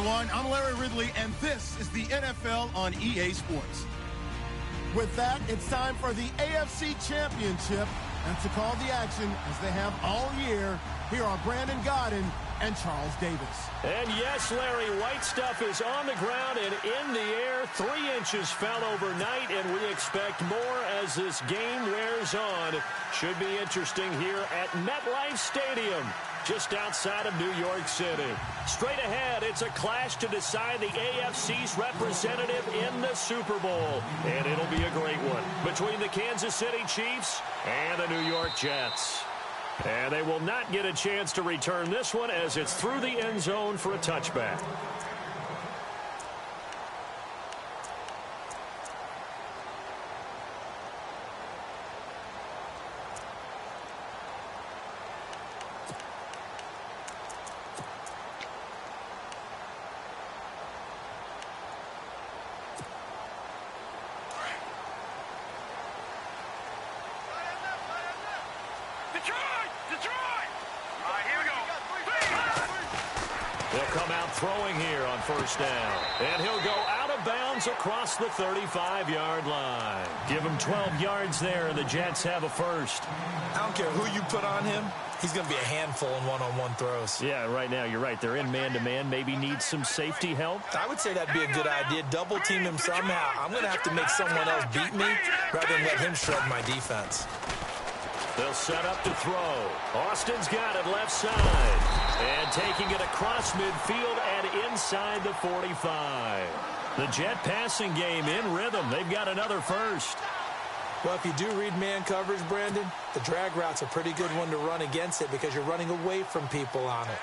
everyone. I'm Larry Ridley, and this is the NFL on EA Sports. With that, it's time for the AFC Championship. And to call the action, as they have all year, here are Brandon Godden and Charles Davis. And yes, Larry, white stuff is on the ground and in the air. 3 inches fell overnight, and we expect more as this game wears on. Should be interesting here at MetLife Stadium, just outside of New York City. Straight ahead, it's a clash to decide the AFC's representative in the Super Bowl. And it'll be a great one between the Kansas City Chiefs and the New York Jets. And they will not get a chance to return this one as it's through the end zone for a touchback. They'll come out throwing here on first down. And he'll go out of bounds across the 35-yard line. Give him 12 yards there, and the Jets have a first. I don't care who you put on him. He's going to be a handful in one-on-one throws. Yeah, right now, you're right. They're in man-to-man. Maybe need some safety help. I would say that'd be a good idea. Double-team him somehow. I'm going to have to make someone else beat me rather than let him shred my defense. They'll set up to throw. Austin's got it left side. And taking it across midfield and inside the 45. The Jet passing game in rhythm. They've got another first. Well, if you do read man coverage, Brandon, the drag route's a pretty good one to run against it because you're running away from people on it.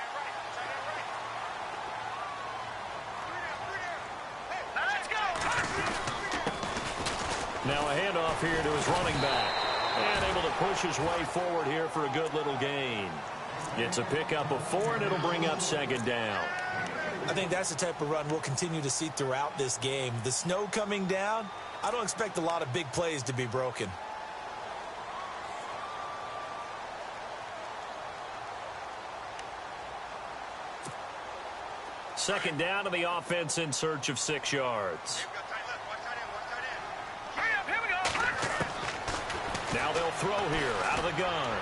Now a handoff here to his running back. And able to push his way forward here for a good little gain. Gets a pickup of 4, and it'll bring up second down. I think that's the type of run we'll continue to see throughout this game. The snow coming down, I don't expect a lot of big plays to be broken. Second down to the offense in search of 6 yards. Now they'll throw here out of the gun.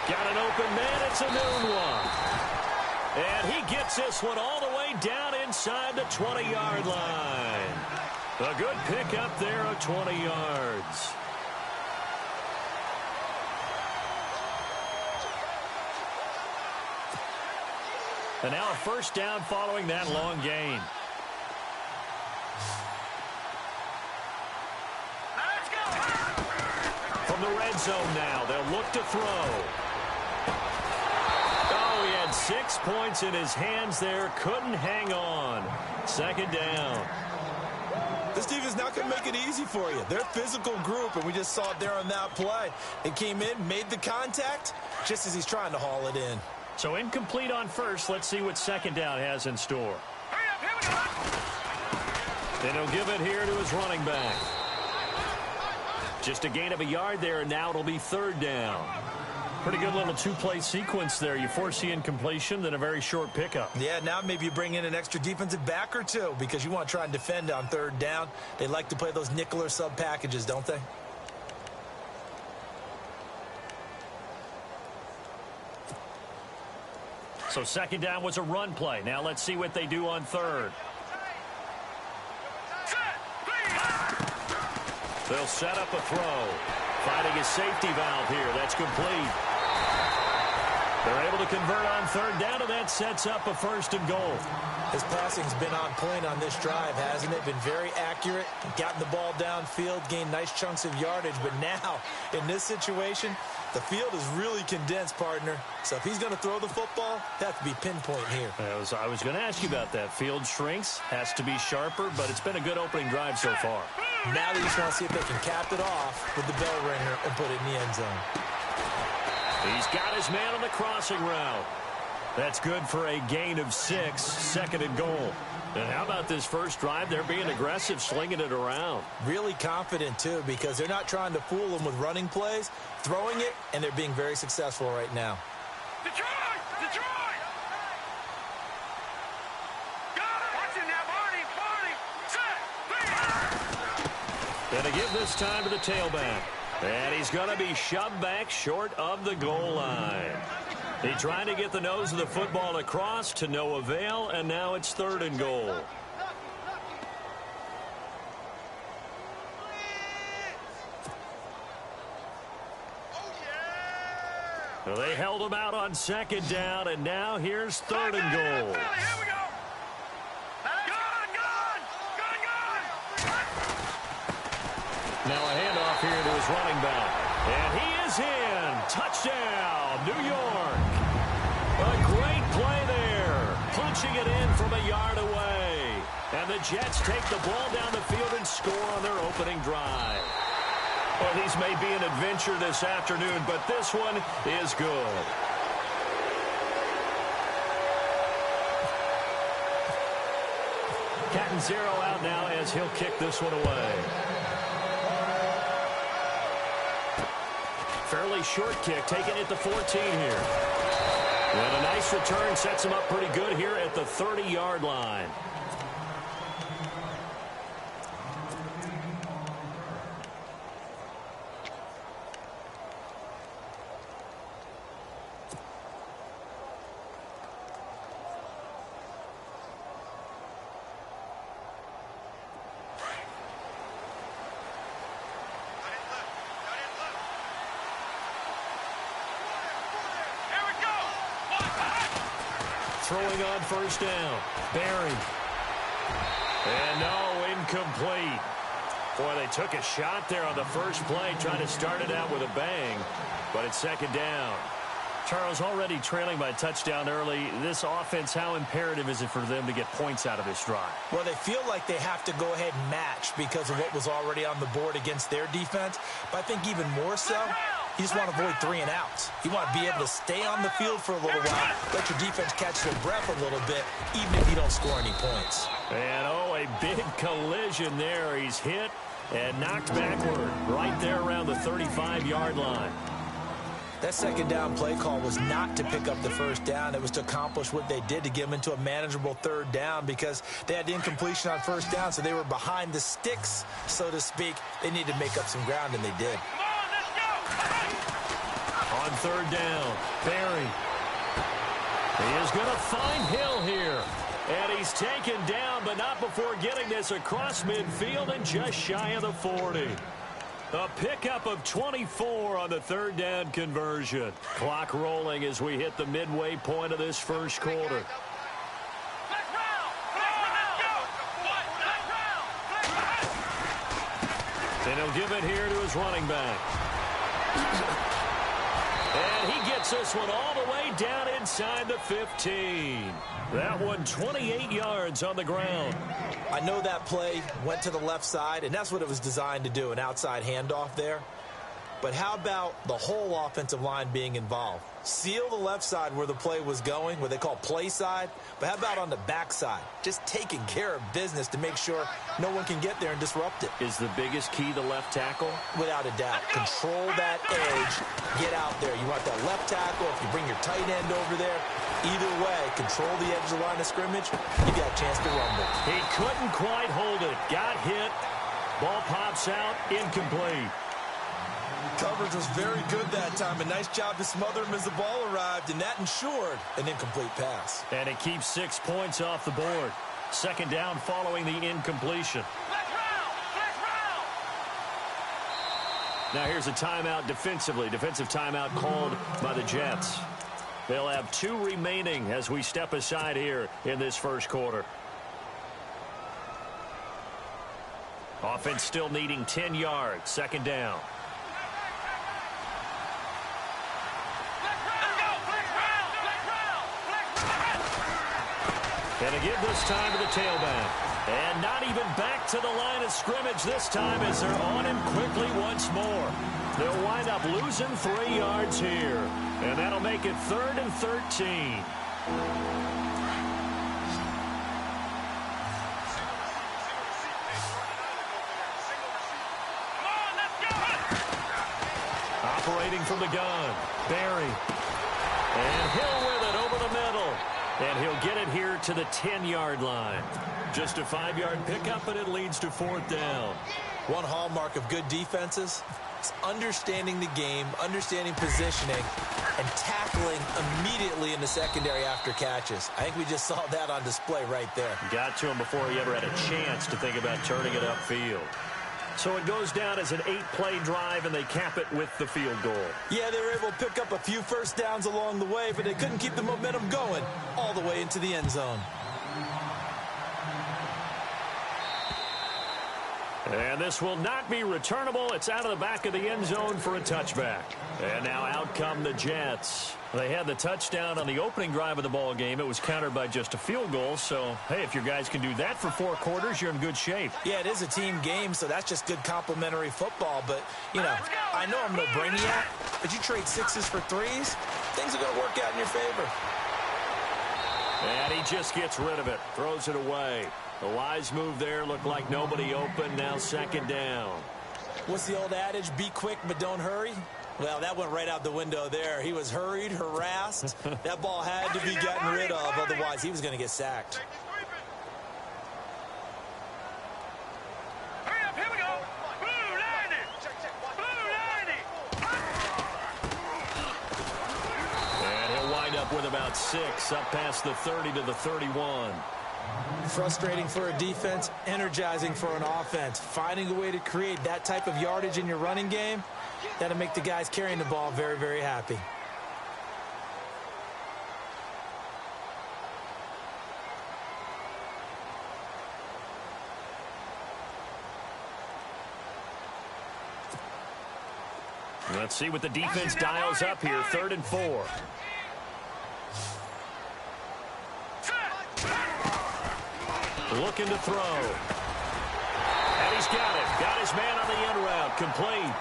Got an open man. It's a noon one. And he gets this one all the way down inside the 20-yard line. A good pickup there of 20 yards. And now a first down following that long gain. From the red zone now, they'll look to throw. Oh, he had 6 points in his hands there. Couldn't hang on. Second down. This defense not going to make it easy for you. They're a physical group, and we just saw it there on that play. It came in, made the contact, just as he's trying to haul it in. So incomplete on first. Let's see what second down has in store. And he'll give it here to his running back. Just a gain of a yard there, and now it'll be third down. Pretty good little two-play sequence there. You force the incompletion, then a very short pickup. Yeah, now maybe you bring in an extra defensive back or two because you want to try and defend on third down. They like to play those nickel or sub packages, don't they? So second down was a run play. Now let's see what they do on third. They'll set up a throw. Finding a safety valve here. That's complete. They're able to convert on third down, and that sets up a first and goal. His passing's been on point on this drive, hasn't it? Been very accurate. Gotten the ball downfield, gained nice chunks of yardage. But now, in this situation, the field is really condensed, partner. So if he's going to throw the football, that has to be pinpoint here. I was going to ask you about that. Field shrinks, has to be sharper, but it's been a good opening drive so far. Now they just want to see if they can cap it off with the bell ringer and put it in the end zone. He's got his man on the crossing route. That's good for a gain of 6, second and goal. And how about this first drive? They're being aggressive, slinging it around. Really confident, too, because they're not trying to fool them with running plays, throwing it, and they're being very successful right now. Detroit! Detroit! Going to give this time to the tailback. And he's going to be shoved back short of the goal line. He tried to get the nose of the football across to no avail, and now it's 3rd and goal. So they held him out on 2nd down, and now here's 3rd and goal. Now a handoff here to his running back. And he is in. Touchdown, New York. A great play there. Punching it in from a yard away. And the Jets take the ball down the field and score on their opening drive. Well, these may be an adventure this afternoon, but this one is good. Cat and 0 out now as he'll kick this one away. Fairly short kick, taking it to 14 here. And a nice return sets him up pretty good here at the 30-yard line. Throwing on 1st down. Barry. And no, incomplete. Boy, they took a shot there on the first play, trying to start it out with a bang. But it's 2nd down. Charles, already trailing by a touchdown early. This offense, how imperative is it for them to get points out of this drive? Well, they feel like they have to go ahead and match because of what was already on the board against their defense. But I think even more so, you just want to avoid 3 and outs. You want to be able to stay on the field for a little while, let your defense catch their breath a little bit, even if you don't score any points. And, oh, a big collision there. He's hit and knocked backward right there around the 35-yard line. That 2nd down play call was not to pick up the 1st down. It was to accomplish what they did, to get them into a manageable 3rd down, because they had incompletion on 1st down, so they were behind the sticks, so to speak. They needed to make up some ground, and they did. On 3rd down, Barry. He is going to find Hill here. And he's taken down, but not before getting this across midfield and just shy of the 40. A pickup of 24 on the 3rd down conversion. Clock rolling as we hit the midway point of this first quarter. And he'll give it here to his running back. And he gets this one all the way down inside the 15. That one 28 yards on the ground. I know that play went to the left side, and that's what it was designed to do, an outside handoff there. But how about the whole offensive line being involved? Seal the left side where the play was going, what they call play side. But how about on the back side? Just taking care of business to make sure no one can get there and disrupt it. Is the biggest key the left tackle? Without a doubt. Control that edge. Get out there. You want that left tackle. If you bring your tight end over there, either way, control the edge of the line of scrimmage. You got a chance to rumble. He couldn't quite hold it. Got hit. Ball pops out. Incomplete. Coverage was very good that time. A nice job to smother him as the ball arrived, and that ensured an incomplete pass. And it keeps 6 points off the board. 2nd down following the incompletion. Now here's a timeout defensively. Defensive timeout called by the Jets. They'll have 2 remaining as we step aside here in this first quarter. Offense still needing 10 yards. 2nd down. And to give this time to the tailback. And not even back to the line of scrimmage this time as they're on him quickly once more. They'll wind up losing 3 yards here. And that'll make it 3rd and 13. Operating from the gun. Barry. And Hill with it over the middle. And he'll get it here to the 10-yard line. Just a 5-yard pickup, and it leads to 4th down. One hallmark of good defenses is understanding the game, understanding positioning, and tackling immediately in the secondary after catches. I think we just saw that on display right there. Got to him before he ever had a chance to think about turning it upfield. So it goes down as an 8-play drive, and they cap it with the field goal. Yeah, they were able to pick up a few first downs along the way, but they couldn't keep the momentum going all the way into the end zone. And this will not be returnable. It's out of the back of the end zone for a touchback. And now out come the Jets. They had the touchdown on the opening drive of the ball game. It was countered by just a field goal. So, hey, if your guys can do that for 4 quarters, you're in good shape. Yeah, it is a team game, so that's just good complementary football. But, you know, I know I'm no brainiac, but you trade 6s for 3s, things are going to work out in your favor. And he just gets rid of it, throws it away. The wise move there, looked like nobody open, now second down. What's the old adage, be quick but don't hurry? Well, that went right out the window there. He was hurried, harassed. That ball had to be gotten rid of, otherwise he was going to get sacked. Hurry up, here we go. Blue 90. And he'll wind up with about 6, up past the 30 to the 31. Frustrating for a defense, energizing for an offense. Finding a way to create that type of yardage in your running game, that'll make the guys carrying the ball very, very happy. Let's see what the defense dials up here, 3rd and 4. Looking to throw. And he's got it. Got his man on the end route. Complete.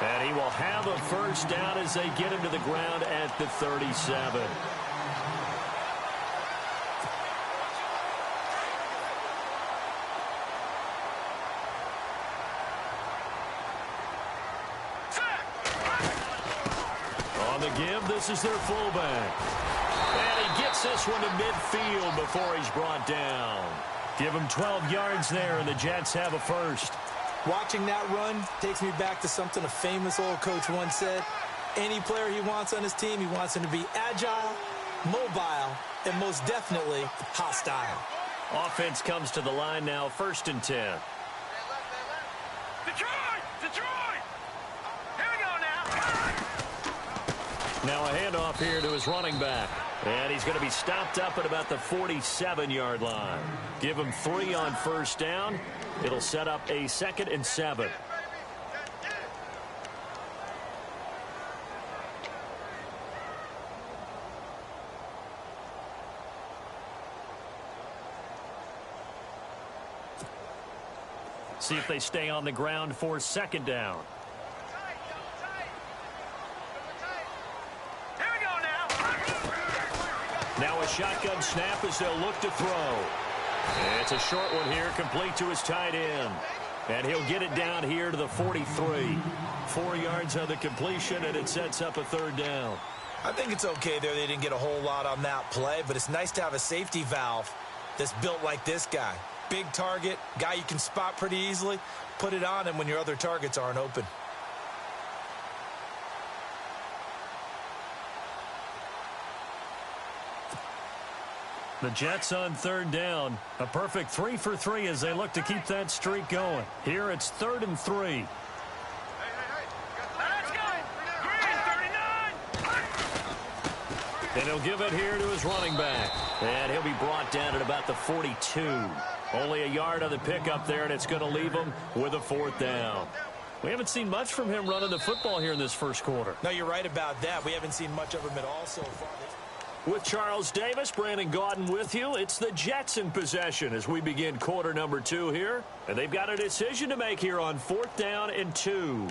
And he will have a first down as they get him to the ground at the 37. On the give, this is their fullback. And he gets this one to midfield before he's brought down. Give him 12 yards there, and the Jets have a first. Watching that run takes me back to something a famous old coach once said. Any player he wants on his team, he wants him to be agile, mobile, and most definitely hostile. Offense comes to the line now, 1st and 10. Detroit! Detroit! Here we go now. Now a handoff here to his running back. And he's going to be stopped up at about the 47-yard line. Give him 3 on first down. It'll set up a 2nd and 7. See if they stay on the ground for 2nd down. Now a shotgun snap as they'll look to throw. It's a short one here, complete to his tight end. And he'll get it down here to the 43. 4 yards on the completion, and it sets up a 3rd down. I think it's okay there. They didn't get a whole lot on that play, but it's nice to have a safety valve that's built like this guy. Big target, guy you can spot pretty easily. Put it on him when your other targets aren't open. The Jets on 3rd down. A perfect 3 for 3 as they look to keep that streak going. Here it's 3rd and 3. Let's go. Green 39. And he'll give it here to his running back. And he'll be brought down at about the 42. Only a yard on the pickup there, and it's going to leave him with a 4th down. We haven't seen much from him running the football here in this first quarter. No, you're right about that. We haven't seen much of him at all so far. With Charles Davis, Brandon Gaudin with you. It's the Jets in possession as we begin quarter number 2 here. And they've got a decision to make here on 4th down and 2.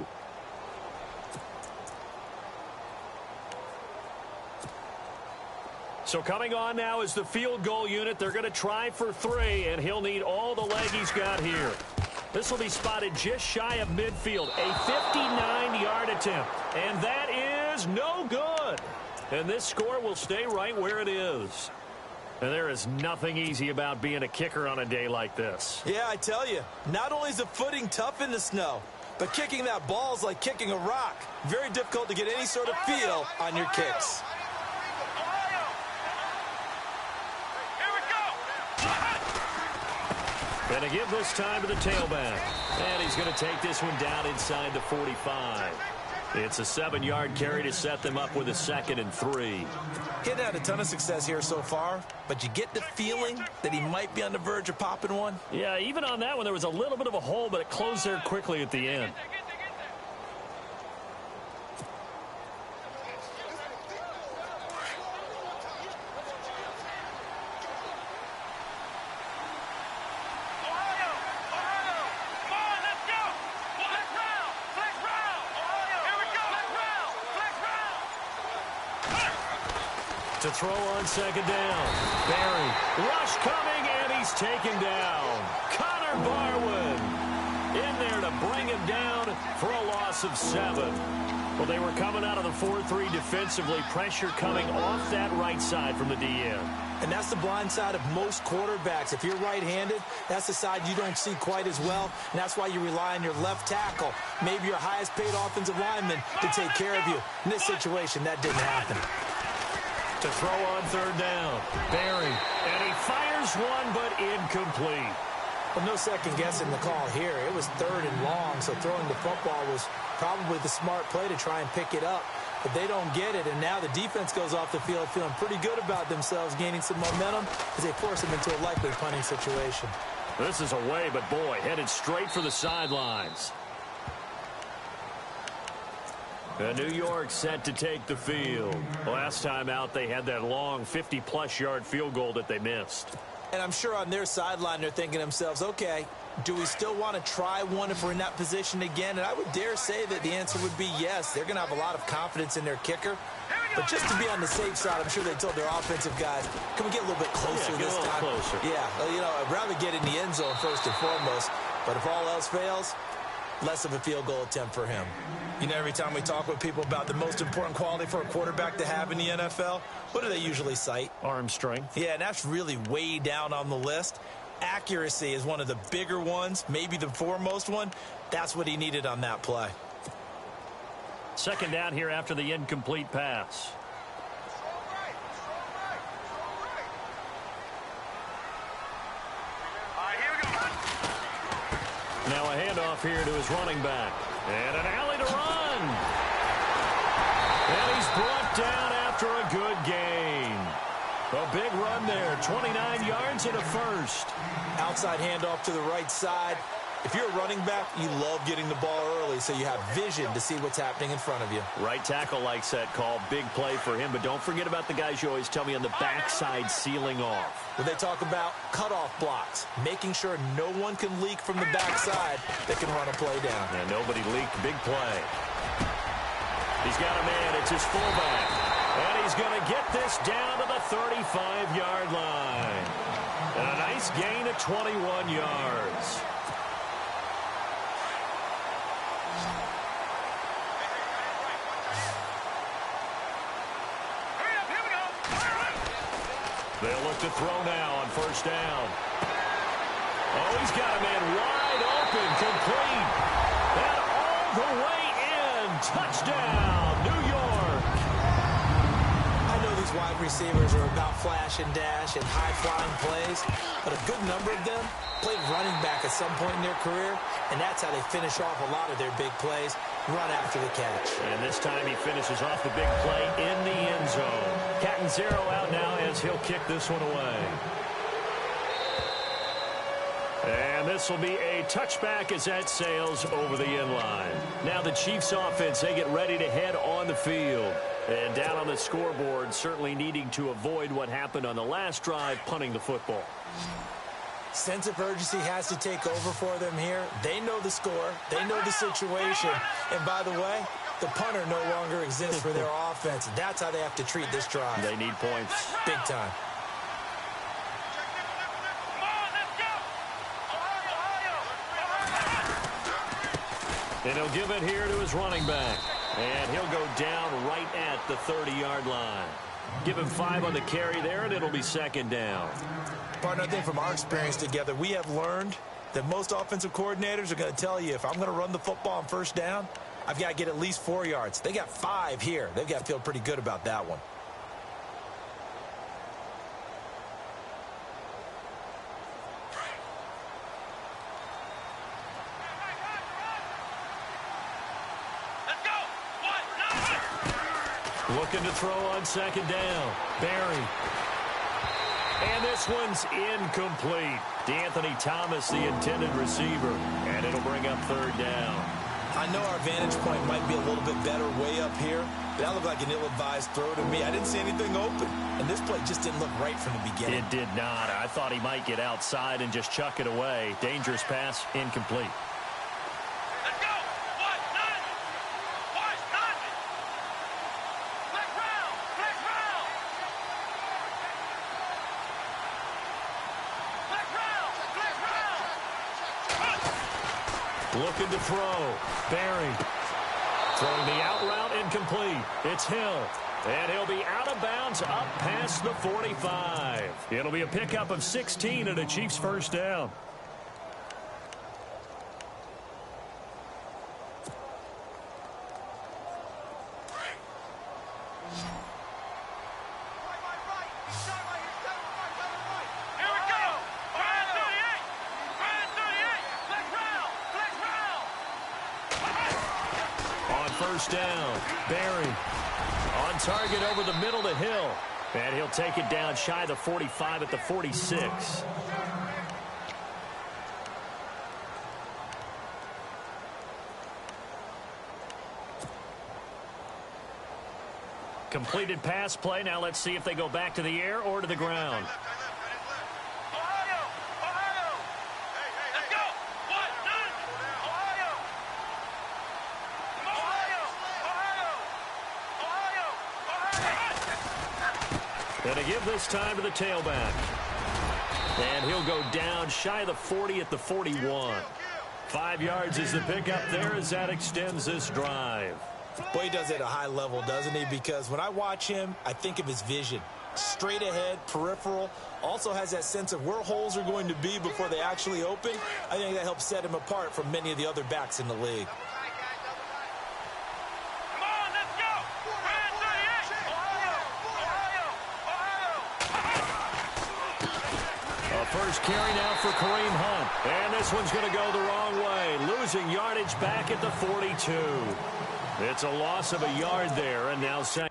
So coming on now is the field goal unit. They're going to try for 3, and he'll need all the leg he's got here. This will be spotted just shy of midfield. A 59-yard attempt. And that is no good. And this score will stay right where it is. And there is nothing easy about being a kicker on a day like this. Yeah, I tell you, not only is the footing tough in the snow, but kicking that ball is like kicking a rock. Very difficult to get any sort of feel on your kicks. Going to give this time to the tailback. And he's going to take this one down inside the 45. It's a 7-yard carry to set them up with a 2nd and 3. He had a ton of success here so far, but you get the feeling that he might be on the verge of popping one. Yeah, even on that one, there was a little bit of a hole, but it closed there quickly at the end. To throw on 2nd down. Barry. Rush coming, and he's taken down. Connor Barwin in there to bring him down for a loss of 7. Well, they were coming out of the 4-3 defensively. Pressure coming off that right side from the DN. And that's the blind side of most quarterbacks. If you're right-handed, that's the side you don't see quite as well. And that's why you rely on your left tackle, maybe your highest-paid offensive lineman, to take care of you. In this situation, that didn't happen. To throw on 3rd down. Barry. And he fires one, but incomplete. Well, no second guessing the call here. It was 3rd and long, so throwing the football was probably the smart play to try and pick it up. But they don't get it, and now the defense goes off the field feeling pretty good about themselves, gaining some momentum as they force them into a likely punting situation. This is away, but boy, headed straight for the sidelines. New York set to take the field. Last time out, they had that long 50-plus yard field goal that they missed. And I'm sure on their sideline, they're thinking to themselves, okay, do we still want to try one if we're in that position again? And I would dare say that the answer would be yes. They're going to have a lot of confidence in their kicker. But just to be on the safe side, I'm sure they told their offensive guys, can we get a little bit closer this time? Closer. Yeah, well, you know, I'd rather get in the end zone first and foremost. But if all else fails, less of a field goal attempt for him. You know, every time we talk with people about the most important quality for a quarterback to have in the NFL, what do they usually cite? Arm strength. Yeah, and that's really way down on the list. Accuracy is one of the bigger ones, maybe the foremost one. That's what he needed on that play. 2nd down here after the incomplete pass. Now a handoff here to his running back. And an alley to run. And he's brought down after a good gain. A big run there. 29 yards and a 1st. Outside handoff to the right side. If you're a running back, you love getting the ball early so you have vision to see what's happening in front of you. Right tackle likes that call. Big play for him. But don't forget about the guys you always tell me on the backside sealing off. When they talk about cutoff blocks, making sure no one can leak from the backside that can run a play down. And nobody leaked. Big play. He's got a man. It's his fullback. And he's going to get this down to the 35-yard line. And a nice gain of 21 yards. They'll look to throw now on 1st down. Oh, he's got a man wide open, complete. And all the way in. Touchdown, New York. I know these wide receivers are about flash and dash and high-flying plays, but a good number of them played running back at some point in their career, and that's how they finish off a lot of their big plays, run after the catch. And this time he finishes off the big play in the end zone. Catanzaro out now as he'll kick this one away. And this will be a touchback as that sails over the end line. Now the Chiefs offense, they get ready to head on the field. And down on the scoreboard, certainly needing to avoid what happened on the last drive, punting the football. Sense of urgency has to take over for them here. They know the score. They know the situation. And by the way, the punter no longer exists for their offense. That's how they have to treat this drive. They need points. Big time. And he'll give it here to his running back. And he'll go down right at the 30-yard line. Give him 5 on the carry there, and it'll be second down. Partner, I think from our experience together, we have learned that most offensive coordinators are going to tell you, if I'm going to run the football on first down, I've got to get at least 4 yards. They got 5 here. They've got to feel pretty good about that one. Looking to throw on second down. Barry. And this one's incomplete. D'Anthony Thomas, the intended receiver. And it'll bring up third down. I know our vantage point might be a little bit better way up here, but that looked like an ill-advised throw to me. I didn't see anything open, and this play just didn't look right from the beginning. It did not. I thought he might get outside and just chuck it away. Dangerous pass, incomplete. Looking to throw. Barry. Throwing the out route, incomplete. It's Hill. And he'll be out of bounds up past the 45. It'll be a pickup of 16 and a Chiefs first down. First down. Barry on target over the middle to Hill. And he'll take it down shy of the 45 at the 46. Completed pass play. Now let's see if they go back to the air or to the ground. And to give this time to the tailback. And he'll go down shy of the 40 at the 41. 5 yards is the pickup there as that extends this drive. Boy, he does it at a high level, doesn't he? Because when I watch him, I think of his vision. Straight ahead, peripheral. Also has that sense of where holes are going to be before they actually open. I think that helps set him apart from many of the other backs in the league. First carry now for Kareem Hunt. And this one's going to go the wrong way. Losing yardage back at the 42. It's a loss of a yard there, and now second.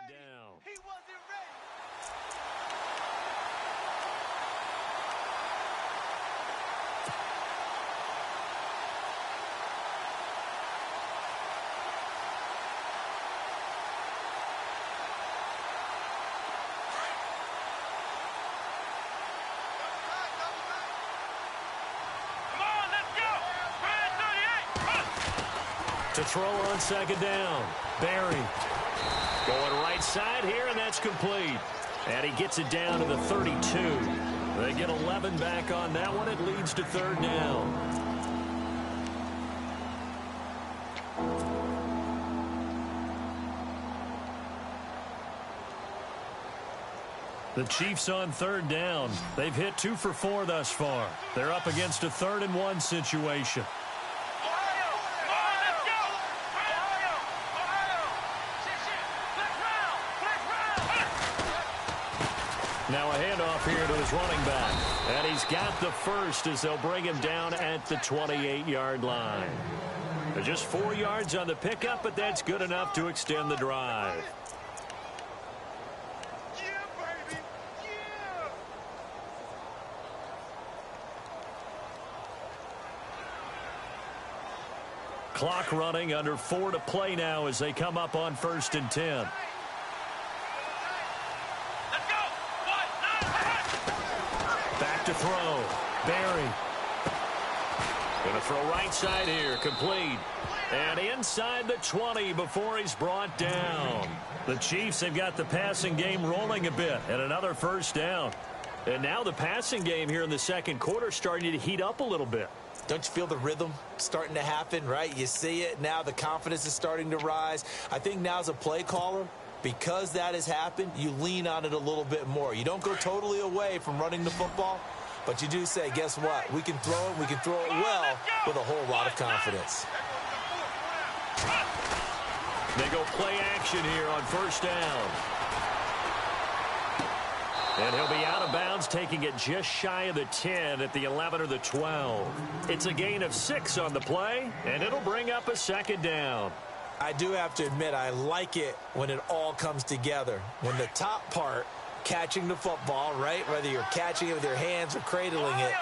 Down. He wasn't ready. Come on, let's go. Red 38. To throw on second down. Barry. Going right side here, and that's complete. And he gets it down to the 32. They get 11 back on that one. It leads to third down. The Chiefs on third down. They've hit 2 for 4 thus far. They're up against a 3rd and 1 situation. Now a handoff here to his running back. And he's got the first as they'll bring him down at the 28-yard line. They're just 4 yards on the pickup, but that's good enough to extend the drive. Yeah, baby. Yeah. Clock running, under 4 to play now as they come up on 1st and 10. Let's go. Back to throw. Barry. Going to throw right side here. Complete. And inside the 20 before he's brought down. The Chiefs have got the passing game rolling a bit. And another 1st down. And now the passing game here in the 2nd quarter starting to heat up a little bit. Don't you feel the rhythm starting to happen, right? You see it now. The confidence is starting to rise. I think now as a play caller, because that has happened, you lean on it a little bit more. You don't go totally away from running the football, but you do say, guess what? We can throw it. We can throw it well with a whole lot of confidence. They go play action here on 1st down. And he'll be out of bounds, taking it just shy of the 10 at the 11 or the 12. It's a gain of 6 on the play, and it'll bring up a 2nd down. I do have to admit, I like it when it all comes together. When the top part, catching the football, right, whether you're catching it with your hands or cradling it,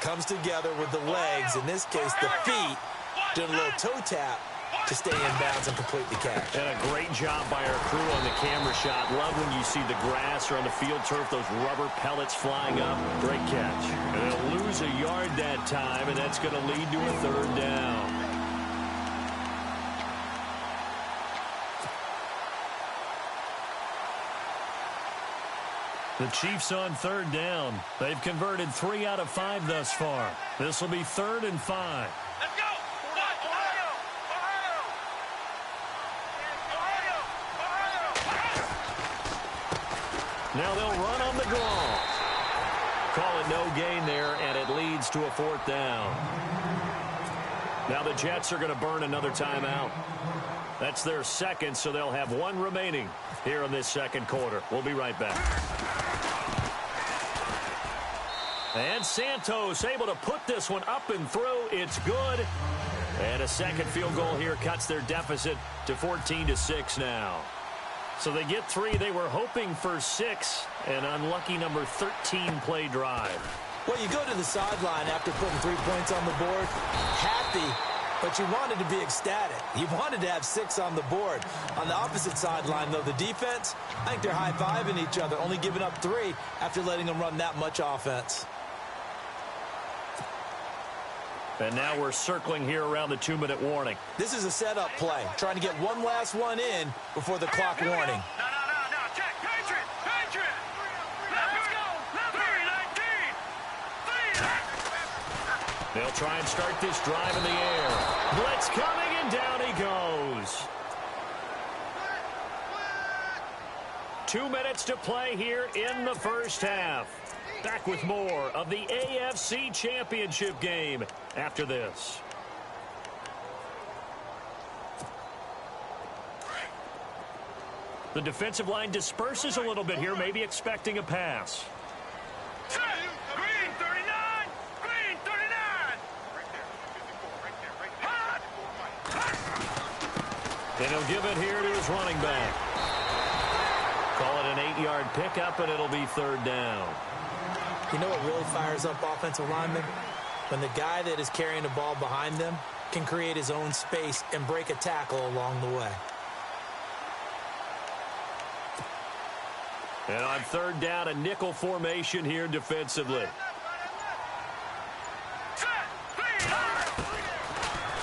comes together with the legs, in this case the feet, doing a little toe tap to stay in bounds and complete the catch. And a great job by our crew on the camera shot. Love when you see the grass or on the field turf, those rubber pellets flying up. Great catch. And they'll lose a yard that time, and that's going to lead to a 3rd down. The Chiefs on 3rd down. They've converted 3 out of 5 thus far. This will be 3rd and 5. Let's go. Now they'll run on the draw. Call it no gain there, and it leads to a 4th down. Now the Jets are going to burn another timeout. That's their 2nd, so they'll have 1 remaining here in this 2nd quarter. We'll be right back. And Santos able to put this one up and through. It's good. And a 2nd field goal here cuts their deficit to 14-6 now. So they get 3. They were hoping for 6. An unlucky number 13 play drive. Well, you go to the sideline after putting 3 points on the board, happy, but you wanted to be ecstatic. You wanted to have 6 on the board. On the opposite sideline, though, the defense, I think they're high-fiving each other, only giving up 3 after letting them run that much offense. And now we're circling here around the 2-minute warning. This is a setup play, trying to get one last one in before the clock warning. No. Check. Patriot. Let's go. 3-19. They'll try and start this drive in the air. Blitz coming, and down he goes. 2 minutes to play here in the 1st half. Back with more of the AFC Championship game after this. The defensive line disperses a little bit here, maybe expecting a pass. Green 39. Green 39. And he'll give it here to his running back. Call it an 8-yard pickup, and it'll be 3rd down. You know what really fires up offensive linemen? When the guy that is carrying the ball behind them can create his own space and break a tackle along the way. And on 3rd down, a nickel formation here defensively.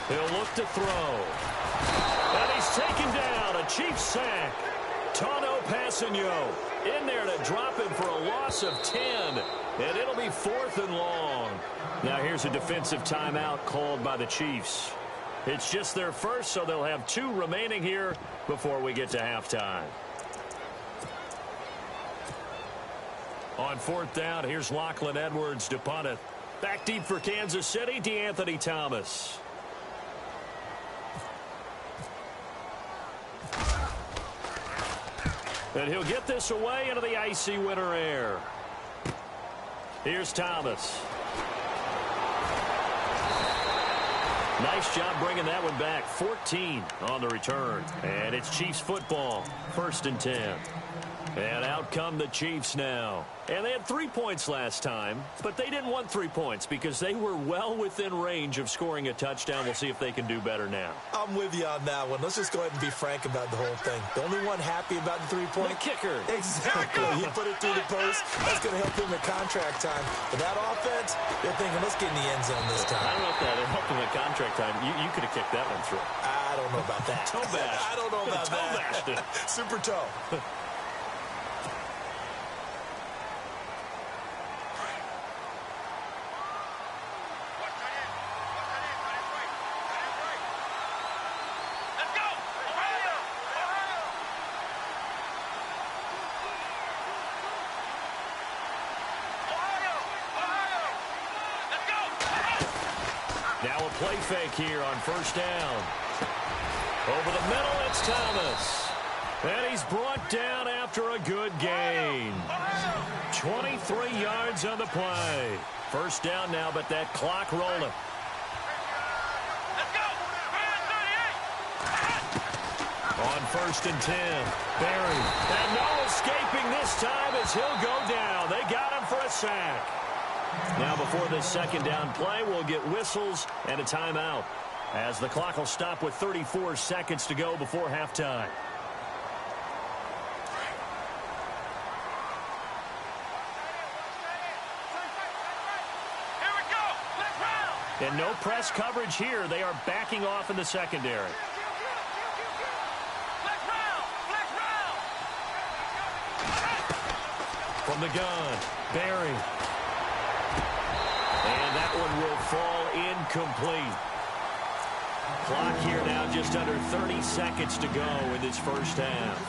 He'll look to throw. And he's taken down. A Chiefs sack. Tano Passanio in there to drop him for a loss of 10. And it'll be 4th and long. Now here's a defensive timeout called by the Chiefs. It's just their first, so they'll have 2 remaining here before we get to halftime. On 4th down, here's Lachlan Edwards to punt it. Back deep for Kansas City, DeAnthony Thomas. And he'll get this away into the icy winter air. Here's Thomas. Nice job bringing that one back. 14 on the return. And it's Chiefs football. 1st and 10. And out come the Chiefs now. And they had 3 points last time, but they didn't want 3 points because they were well within range of scoring a touchdown. We'll see if they can do better now. I'm with you on that one. Let's just go ahead and be frank about the whole thing. The only one happy about the three-point. The kicker. Exactly. He put it through the post. That's going to help him in contract time. But that offense, they're thinking, let's get in the end zone this time. I don't know if that helped him in contract time. You could have kicked that one through. I don't know about that. Toe bash. I don't know about toe that. bashed it. Super toe. Now a play fake here on first down. Over the middle, it's Thomas. And he's brought down after a good gain. 23 yards on the play. First down now, but that clock rolling. On first and 10, Barry. And no escaping this time as he'll go down. They got him for a sack. Now before this second down play, we'll get whistles and a timeout, as the clock will stop with 34 seconds to go before halftime. Here we go. Let's round. And no press coverage here. They are backing off in the secondary. Let's round. Let's round. From the gun, Barry. And that one will fall incomplete. Clock here now just under 30 seconds to go in this first half.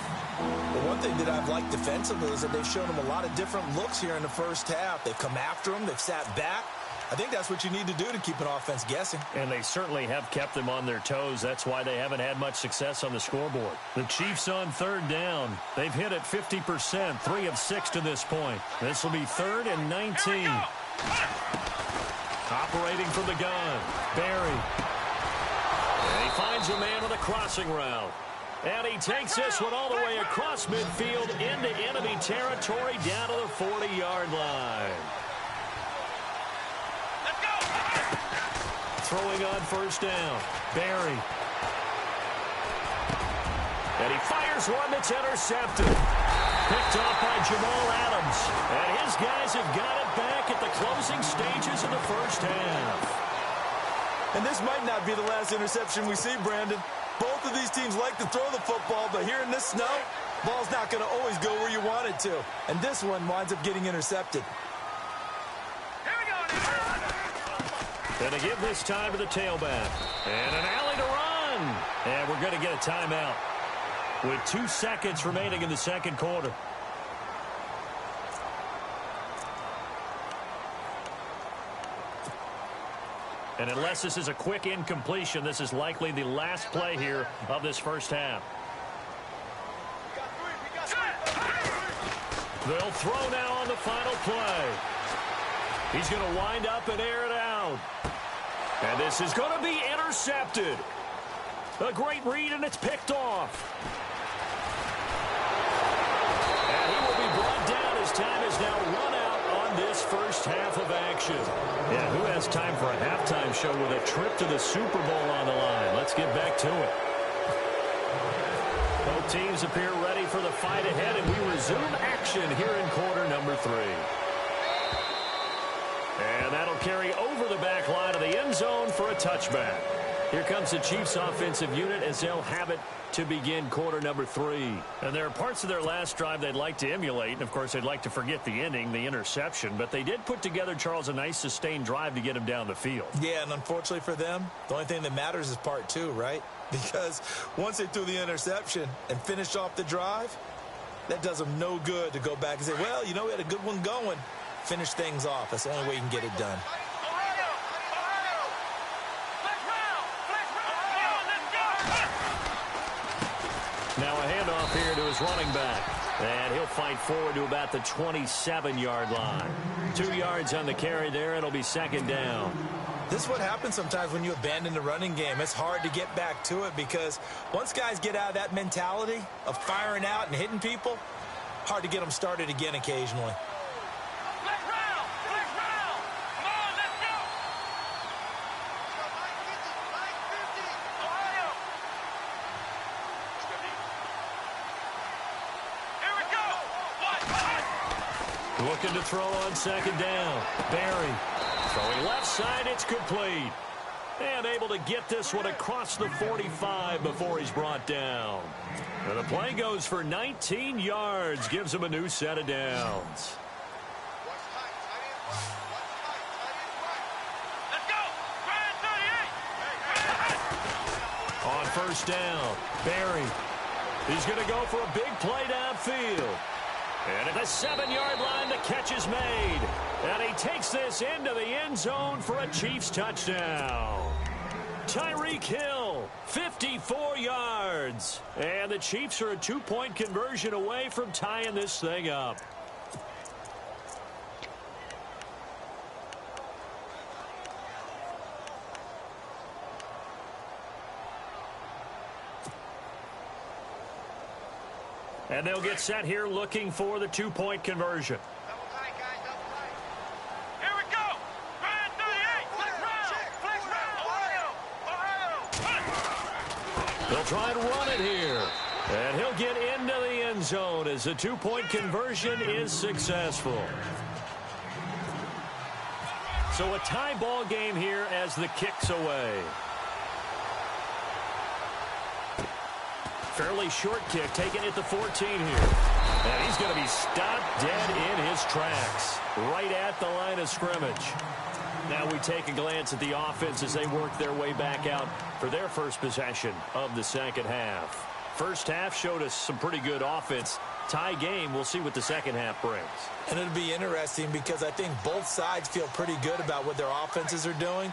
Well, one thing that I've liked defensively is that they've shown him a lot of different looks here in the first half. They've come after him. They've sat back. I think that's what you need to do to keep an offense guessing. And they certainly have kept them on their toes. That's why they haven't had much success on the scoreboard. The Chiefs on third down. They've hit it 50%, 3 of 6 to this point. This will be 3rd and 19. Operating from the gun, Barry. And he finds a man on the crossing route. And he takes this one all the way across midfield into enemy territory down to the 40-yard line. Let's go. Throwing on first down, Barry. And he fires one that's intercepted. Picked off by Jamal Adams. And his guys have got it back at the closing stages of the first half. And this might not be the last interception we see, Brandon. Both of these teams like to throw the football, but here in this snow, ball's not going to always go where you want it to. And this one winds up getting intercepted. Here we go. And to give this time to the tailback. And an alley to run. And we're going to get a timeout with 2 seconds remaining in the second quarter. And unless this is a quick incompletion, this is likely the last play here of this first half. They'll throw now on the final play. He's going to wind up and air it out. And this is going to be intercepted. A great read, and it's picked off. And he will be brought down as time is now run out on this first half of action. Yeah, who has time for a halftime show with a trip to the Super Bowl on the line? Let's get back to it. Both teams appear ready for the fight ahead, and we resume action here in quarter number 3. And that'll carry over the back line of the end zone for a touchback. Here comes the Chiefs offensive unit as they'll have it to begin quarter number 3. And there are parts of their last drive they'd like to emulate. And, of course, they'd like to forget the ending, the interception. But they did put together, Charles, a nice sustained drive to get him down the field. Yeah, and unfortunately for them, the only thing that matters is part 2, right? Because once they threw the interception and finished off the drive, that does them no good to go back and say, well, you know, we had a good one going. Finish things off. That's the only way you can get it done. Now a handoff here to his running back. And he'll fight forward to about the 27-yard line. 2 yards on the carry there. It'll be second down. This is what happens sometimes when you abandon the running game. It's hard to get back to it because once guys get out of that mentality of firing out and hitting people, hard to get them started again occasionally. Flex round. Flex round. Come on, let's go. Ohio. Here we go. What? Looking to throw on second down. Barry throwing left side. It's complete. And able to get this one across the 45 before he's brought down. And the play goes for 19 yards. Gives him a new set of downs. Let's go. Ryan 38. On first down, Barry. He's going to go for a big play downfield. And at the 7-yard line, the catch is made. And he takes this into the end zone for a Chiefs touchdown. Tyreek Hill, 54 yards. And the Chiefs are a 2-point conversion away from tying this thing up. And they'll get set here looking for the 2-point conversion. Double tight, guys. Double tight. Here we go. Ryan 38. Flex round. Ohio. They'll try and run it here. And he'll get into the end zone as the 2-point conversion is successful. So a tie ball game here as the kick's away. Fairly short kick taken at the 14 here. And he's going to be stopped dead in his tracks. Right at the line of scrimmage. Now we take a glance at the offense as they work their way back out for their first possession of the second half. First half showed us some pretty good offense. Tie game, we'll see what the second half brings. And it'll be interesting because I think both sides feel pretty good about what their offenses are doing.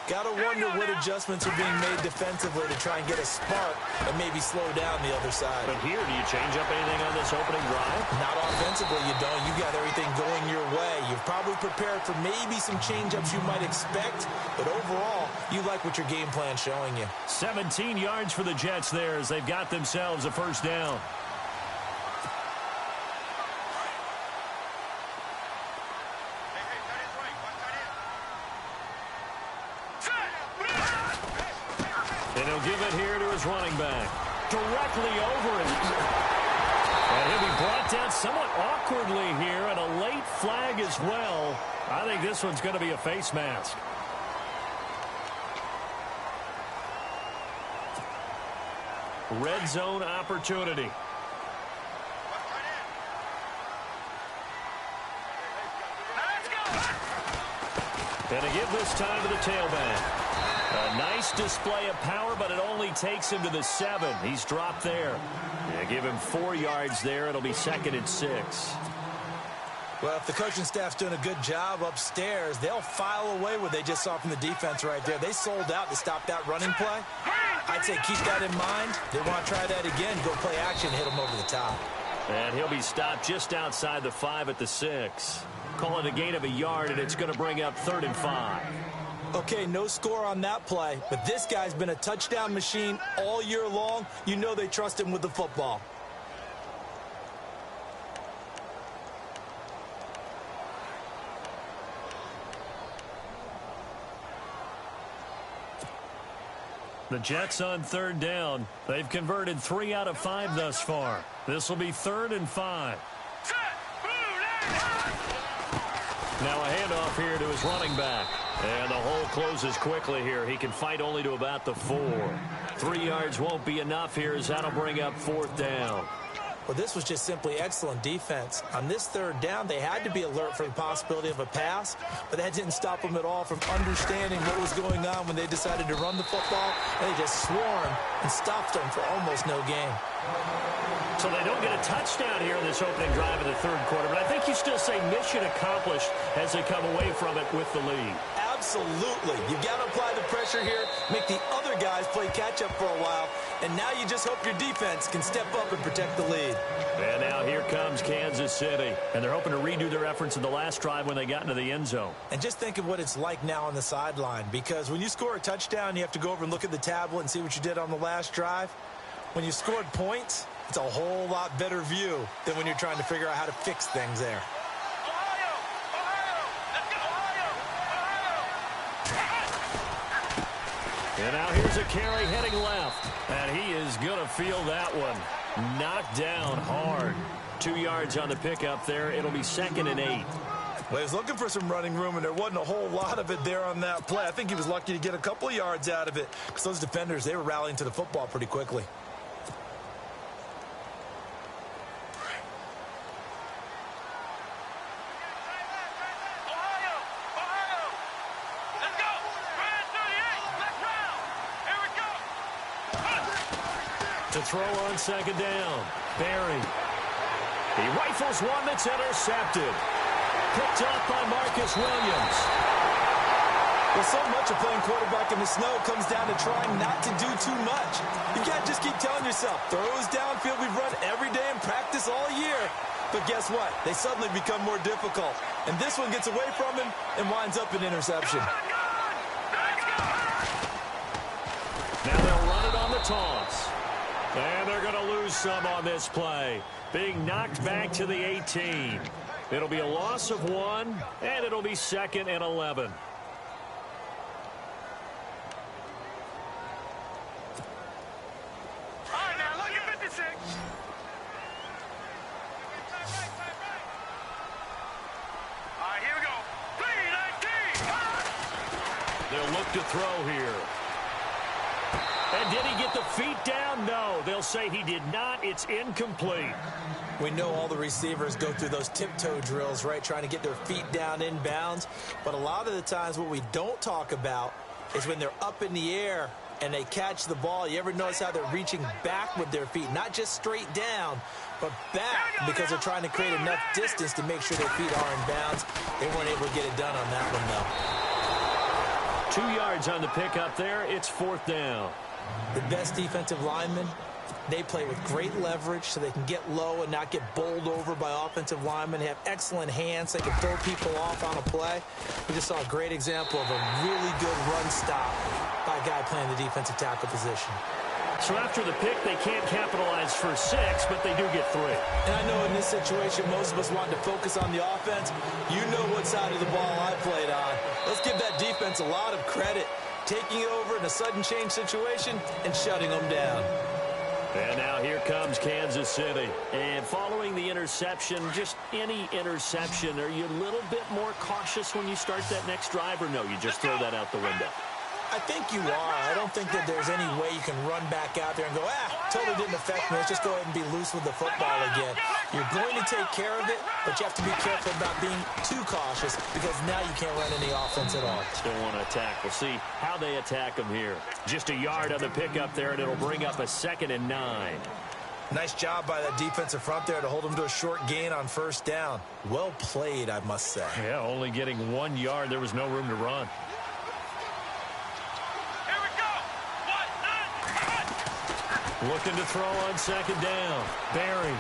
Got to wonder what adjustments are being made defensively to try and get a spark and maybe slow down the other side. But here, do you change up anything on this opening drive? Not offensively, you don't. You got everything going your way. You've probably prepared for maybe some change-ups you might expect, but overall, you like what your game plan's showing you. 17 yards for the Jets there as they've got themselves a first down. And he'll give it here to his running back. Directly over it. And he'll be brought down somewhat awkwardly here, and a late flag as well. I think this one's going to be a face mask. Red zone opportunity. And to give this time to the tailback. A nice display of power, but it only takes him to the 7. He's dropped there. Yeah, give him 4 yards there. It'll be 2nd and 6. Well, if the coaching staff's doing a good job upstairs, they'll file away what they just saw from the defense right there. They sold out to stop that running play. I'd say keep that in mind. They want to try that again, go play action, hit them over the top. And he'll be stopped just outside the 5 at the 6. Call it a gain of a yard, and it's going to bring up 3rd and 5. Okay, no score on that play, but this guy's been a touchdown machine all year long. You know they trust him with the football. The Jets on 3rd down. They've converted 3 out of 5 thus far. This will be 3rd and 5. Now a handoff here to his running back. And the hole closes quickly here. He can fight only to about the 4. 3 yards won't be enough here as that'll bring up 4th down. Well, this was just simply excellent defense. On this 3rd down, they had to be alert for the possibility of a pass, but that didn't stop them at all from understanding what was going on when they decided to run the football, and they just swarmed and stopped them for almost no gain. So they don't get a touchdown here in this opening drive of the 3rd quarter, but I think you still say mission accomplished as they come away from it with the lead. Absolutely. You got to apply the pressure here, make the other guys play catch-up for a while, and now you just hope your defense can step up and protect the lead. And now here comes Kansas City, and they're hoping to redo their efforts in the last drive when they got into the end zone. And just think of what it's like now on the sideline, because when you score a touchdown, you have to go over and look at the tablet and see what you did on the last drive. When you scored points, It's a whole lot better view than when you're trying to figure out how to fix things there. Ohio! Ohio! Let's go! Ohio! And now here's a carry heading left. And he is going to feel that one. Knocked down hard. 2 yards on the pickup there. It'll be 2nd and 8. Well, he was looking for some running room, and there wasn't a whole lot of it there on that play. I think he was lucky to get a couple of yards out of it because those defenders, they were rallying to the football pretty quickly. Ohio! Ohio! Let's go! Brand 38! Let's round! Here we go! To throw on 2nd down. Barry. He rifles one that's intercepted. Picked up by Marcus Williams. Well, so much of playing quarterback in the snow comes down to trying not to do too much. You can't just keep telling yourself, throws downfield we've run every day in practice all year. But guess what? They suddenly become more difficult. And this one gets away from him and winds up an interception. Now they'll run it on the toss. And they're going to lose some on this play. Being knocked back to the 18. It'll be a loss of 1, and it'll be 2nd and 11. All right, now look at 56. All right, here we go. 3-19. They'll look to throw here. And did he get the feet down? No. They'll say he did not. It's incomplete. We know all the receivers go through those tiptoe drills, right, trying to get their feet down in bounds. But a lot of the times what we don't talk about is when they're up in the air and they catch the ball. You ever notice how they're reaching back with their feet, not just straight down, but back, because they're trying to create enough distance to make sure their feet are in bounds. They weren't able to get it done on that one, though. 2 yards on the pickup there. It's 4th down. The best defensive linemen, they play with great leverage so they can get low and not get bowled over by offensive linemen. They have excellent hands. They can throw people off on a play. We just saw a great example of a really good run stop by a guy playing the defensive tackle position. So after the pick, they can't capitalize for 6, but they do get 3. And I know in this situation, most of us wanted to focus on the offense. You know what side of the ball I played on. Let's give that defense a lot of credit, taking it over in a sudden change situation and shutting them down. And now here comes Kansas City. And following the interception, just any interception, are you a little bit more cautious when you start that next drive, or no, you just throw that out the window? I think you are. I don't think that there's any way you can run back out there and go, totally didn't affect me. Let's just go ahead and be loose with the football again. You're going to take care of it, but you have to be careful about being too cautious because now you can't run any offense at all. Still want to attack. We'll see how they attack them here. Just a yard on the pickup there, and it'll bring up a 2nd and 9. Nice job by that defensive front there to hold them to a short gain on 1st down. Well played, I must say. Yeah, only getting 1 yard. There was no room to run. Looking to throw on 2nd down. Barry.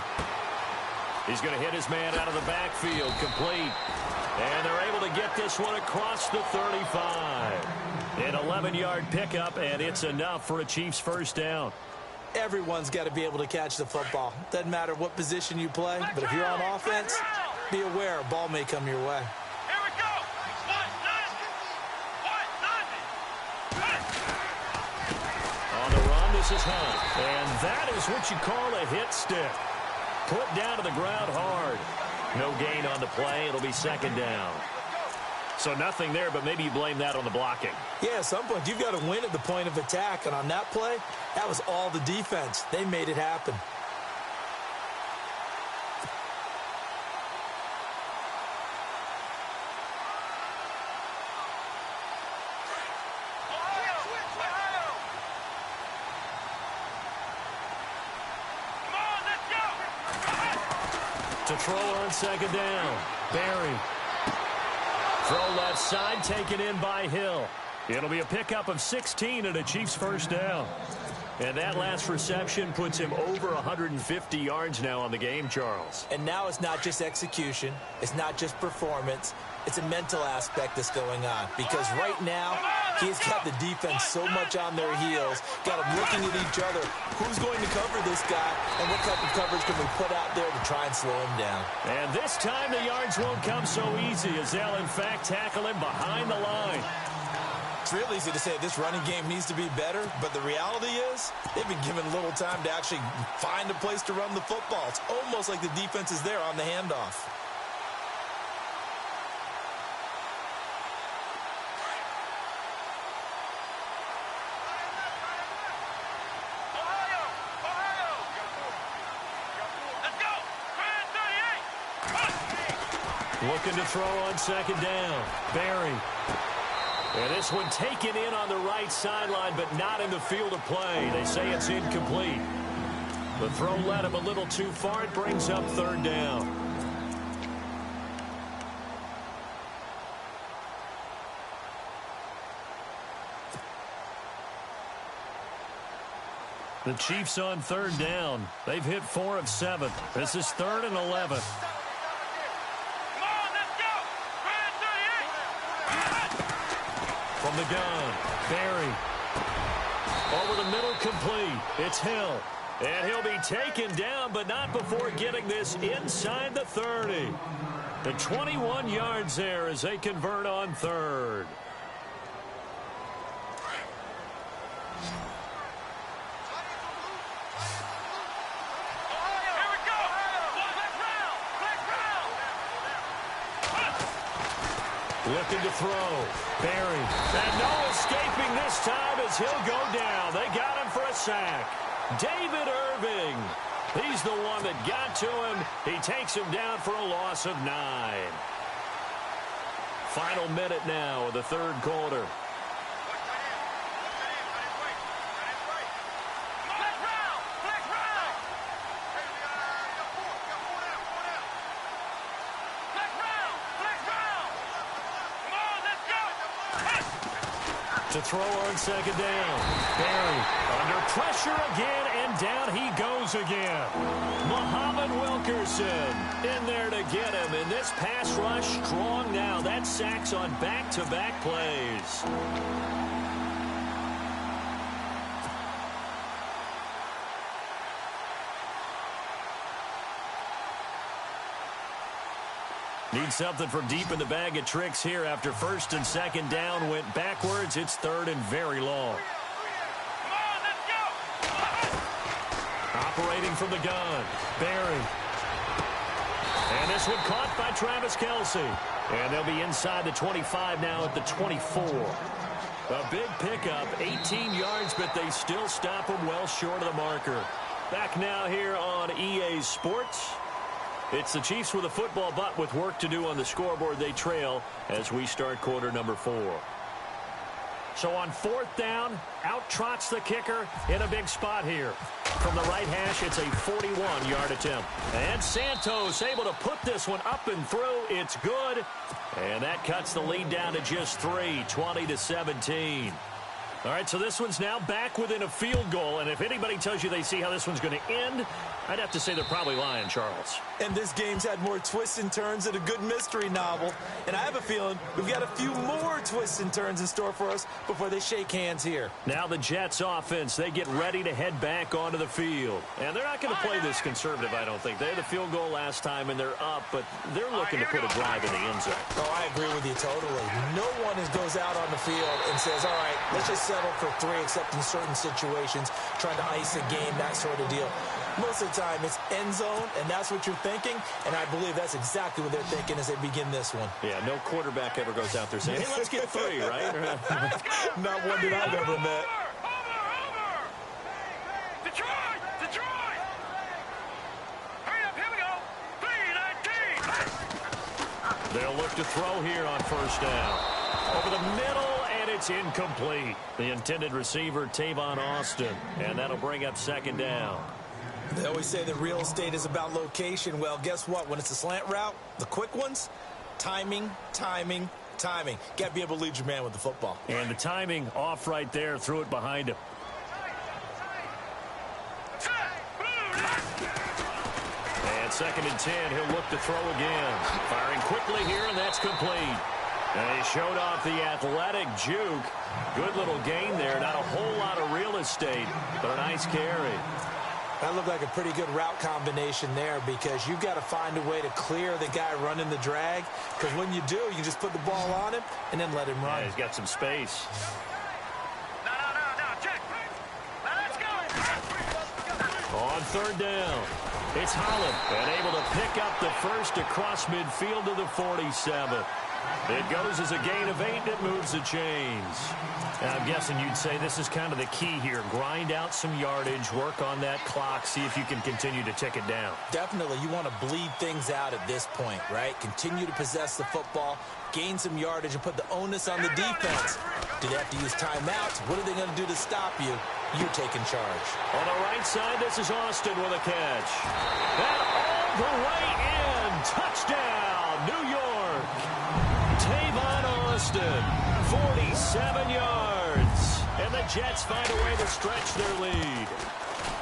He's going to hit his man out of the backfield. Complete. And they're able to get this one across the 35. An 11-yard pickup, and it's enough for a Chiefs 1st down. Everyone's got to be able to catch the football. Doesn't matter what position you play, but if you're on offense, be aware a ball may come your way. Here we go. 190. On the run, this is Hunt. And that is what you call a hit stick. Put down to the ground hard. No gain on the play. It'll be 2nd down. So nothing there, but maybe you blame that on the blocking. Yeah, at some point, you've got to win at the point of attack. And on that play, that was all the defense. They made it happen. To throw on 2nd down. Barry. Throw left side, taken in by Hill. It'll be a pickup of 16 and a Chiefs 1st down. And that last reception puts him over 150 yards now on the game, Charles. And now it's not just execution. It's not just performance. It's a mental aspect that's going on. Because right now, He's got the defense so much on their heels, got them looking at each other. Who's going to cover this guy, and what type of coverage can we put out there to try and slow him down? And this time the yards won't come so easy, as they'll, in fact, tackle him behind the line. It's real easy to say this running game needs to be better, but the reality is they've been given little time to actually find a place to run the football. It's almost like the defense is there on the handoff. Looking to throw on second down. Barry. And this one taken in on the right sideline, but not in the field of play. They say it's incomplete. The throw led him a little too far. It brings up third down. The Chiefs on third down. They've hit 4 of 7. This is 3rd and 11. From the gun, Barry. Over the middle, complete. It's Hill. And he'll be taken down, but not before getting this inside the 30. The 21 yards there as they convert on third. Looking to throw. Barry. And no escaping this time as he'll go down. They got him for a sack. David Irving. He's the one that got to him. He takes him down for a loss of 9. Final minute now of the third quarter. To throw on second down. Barry under pressure again, and down he goes again. Muhammad Wilkerson in there to get him. And this pass rush strong now. That sacks on back-to-back plays. Need something from deep in the bag of tricks here after first and second down went backwards. It's third and very long. Operating from the gun, Barry. And this one caught by Travis Kelce. And they'll be inside the 25 now at the 24. A big pickup, 18 yards, but they still stop him well short of the marker. Back now here on EA Sports. It's the Chiefs with a football, but with work to do on the scoreboard. They trail as we start quarter number 4. So on fourth down, out trots the kicker in a big spot here. From the right hash, it's a 41-yard attempt. And Santos able to put this one up and through. It's good. And that cuts the lead down to just 3, 20-17. All right, so this one's now back within a field goal, and if anybody tells you they see how this one's going to end, I'd have to say they're probably lying, Charles. And this game's had more twists and turns than a good mystery novel, and I have a feeling we've got a few more twists and turns in store for us before they shake hands here. Now the Jets offense, they get ready to head back onto the field, and they're not going to play this conservative, I don't think. They had a field goal last time, and they're up, but they're looking to put a drive in the end zone. Oh, I agree with you totally. No one goes out on the field and says, all right, let's just settle for 3, except in certain situations, trying to ice a game, that sort of deal. Most of the time, it's end zone, and that's what you're thinking, and I believe that's exactly what they're thinking as they begin this one. Yeah, no quarterback ever goes out there saying, hey, let's get 3, right? Not one that I've ever met. Over! Detroit! Detroit! Hurry up, here we go! 3-19! They'll look to throw here on first down. Over the middle, and it's incomplete. The intended receiver, Tavon Austin, and that'll bring up second down. They always say that real estate is about location. Well, guess what? When it's a slant route, the quick ones, timing. Got to be able to lead your man with the football. And the timing off right there. Threw it behind him. And 2nd and 10. He'll look to throw again. Firing quickly here, and that's complete. And he showed off the athletic juke. Good little gain there. Not a whole lot of real estate, but a nice carry. That looked like a pretty good route combination there because you've got to find a way to clear the guy running the drag. Because when you do, you can just put the ball on him and then let him run. Yeah, he's got some space. No, check. Let's go. On third down, it's Holland, and able to pick up the first across midfield to the 47. It goes as a gain of 8, and it moves the chains. And I'm guessing you'd say this is kind of the key here. Grind out some yardage, work on that clock, see if you can continue to tick it down. Definitely, you want to bleed things out at this point, right? Continue to possess the football, gain some yardage, and put the onus on the defense. Do they have to use timeouts? What are they going to do to stop you? You're taking charge. On the right side, this is Austin with a catch. And all the way in. Touchdown, New York. Tavon Austin, 47 yards. And the Jets find a way to stretch their lead.